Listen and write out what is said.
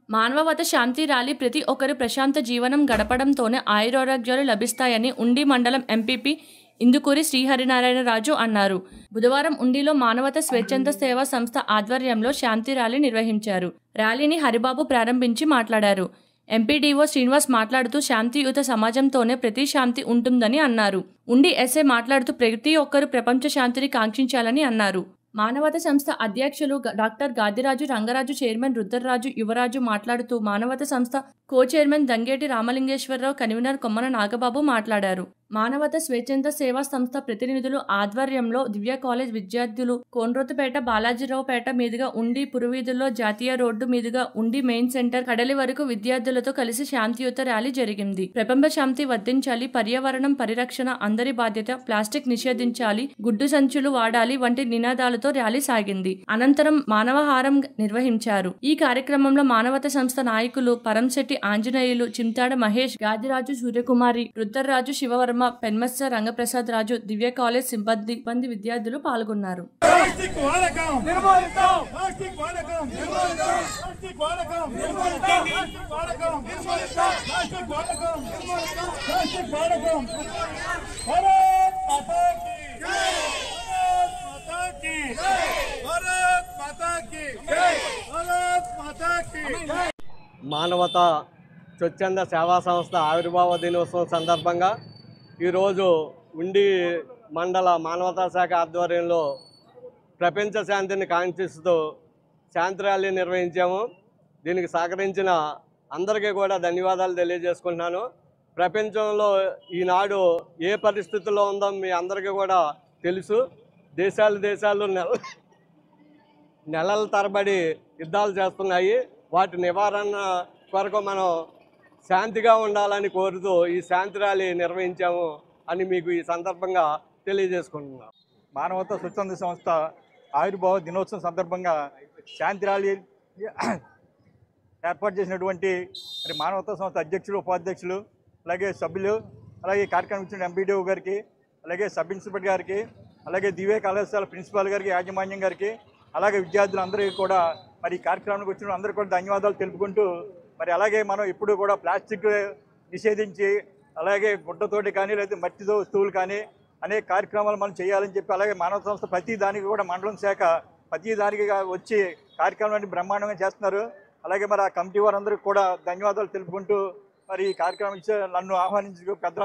మానవవత శాంతి rally ప్రతి ఒక్కరు ప్రశాంత జీవనం గడపడంతోనే ఆయురారోగ్యాలు లభిస్తాయని ఉండి మండలం ఎంపీపీ ఇందుకూరి శ్రీహరినారాయణరాజు అన్నారు. బుధవారం ఉండిలో మానవత స్వచ్ఛంద సేవా సంస్థ ఆధ్వర్యంలో శాంతి ర్యాలీ నిర్వహించారు. ర్యాలీని హరిబాబు ప్రారంభించి మాట్లాడారు. ఎంపీడీఓ శ్రీనివాస్ మాట్లాడుతూ శాంతియుత సమాజంతోనే ప్రతి శాంతి ఉంటుందని అన్నారు. ఉండి ఎస్ఐ మాట్లాడుతూ ప్రతి ఒక్కరూ ప్రపంచ శాంతిని కాంక్షించాలని అన్నారు. మానవత సంస్థ అధ్యక్షులు డాక్టర్ గాదిరాజు రంగరాజు, చైర్మన్ రుద్రరాజు యువరాజు మాట్లాడుతూ మానవత సంస్థ co chairman Dangeti Ramalingeswararao, convener Kommana Nagababu మాట్లాడారు. మానవత స్వచ్ఛంద సేవా సంస్థ ప్రతినిధులు ఆధ్వర్యంలో దివ్య కాలేజ్ విద్యార్థులు కోన్రోతుపేట, బాలాజీరావుపేట మీదుగా ఉండి పురవీధుల్లో జాతీయ రోడ్డు మీదుగా ఉండి మెయిన్ సెంటర్ కడలి వరకు విద్యార్థులతో కలిసి శాంతియుత ర్యాలీ జరిగింది. ప్రపంచ శాంతి వర్ధించాలి, పర్యావరణం పరిరక్షణ అందరి బాధ్యత, ప్లాస్టిక్ నిషేధించాలి, గుడ్డు సంచులు వాడాలి వంటి నినాదాలతో ర్యాలీ సాగింది. అనంతరం మానవహారం నిర్వహించారు. ఈ కార్యక్రమంలో మానవత సంస్థ నాయకులు పరంశెట్టి ఆంజనేయులు, చింతాడ మహేష్, గాదిరాజు సూర్యకుమారి, రుద్రరాజు, శివవర్మ, పెన్మత్స రంగప్రసాద్ రాజు, దివ్య కాలేజ్ సిబ్బంది విద్యార్థులు పాల్గొన్నారు. మానవత స్వచ్ఛంద సేవా సంస్థ ఆవిర్భావ దినోత్సవం సందర్భంగా ఈరోజు ఉండి మండల మానవతా శాఖ ఆధ్వర్యంలో ప్రపంచ శాంతిని కాంక్షిస్తూ శాంతి ర్యాలీ నిర్వహించాము. దీనికి సహకరించిన అందరికీ కూడా ధన్యవాదాలు తెలియజేసుకుంటున్నాను. ప్రపంచంలో ఈనాడు ఏ పరిస్థితుల్లో ఉందో మీ అందరికీ కూడా తెలుసు. దేశాలు నెలల తరబడి యుద్ధాలు చేస్తున్నాయి. వాటి నివారణ కొరకు మనం శాంతిగా ఉండాలని కోరుతూ ఈ శాంతి ర్యాలీ నిర్వహించాము అని మీకు ఈ సందర్భంగా తెలియజేసుకుంటున్నాం. మానవతా స్వచ్ఛంద సంస్థ ఆవిర్భావ దినోత్సవం సందర్భంగా శాంతి ర్యాలీ ఏర్పాటు చేసినటువంటి మరి మానవతా సంస్థ అధ్యక్షులు, ఉపాధ్యక్షులు, అలాగే సభ్యులు, అలాగే కార్యక్రమం ఇచ్చిన ఎంపీడీఓ గారికి, అలాగే సబ్ ఇన్స్పెక్టర్ గారికి, అలాగే దివ్య కళాశాల ప్రిన్సిపాల్ గారికి, యాజమాన్యం గారికి, అలాగే విద్యార్థులందరికీ కూడా మరి ఈ కార్యక్రమానికి వచ్చిన అందరికీ కూడా ధన్యవాదాలు తెలుపుకుంటూ మరి అలాగే మనం ఇప్పుడు కూడా ప్లాస్టిక్ నిషేధించి అలాగే గుడ్డతోటి కానీ లేదా మట్టితో వస్తువులు కానీ అనేక కార్యక్రమాలు మనం చేయాలని చెప్పి అలాగే మానవ సంస్థ ప్రతి దానికి కూడా మండలం శాఖ ప్రతి దానికి వచ్చి కార్యక్రమాన్ని బ్రహ్మాండంగా చేస్తున్నారు. అలాగే మరి ఆ కమిటీ వారందరికీ కూడా ధన్యవాదాలు తెలుపుకుంటూ మరి ఈ కార్యక్రమం ఇచ్చే నన్ను ఆహ్వానించి పెద్ద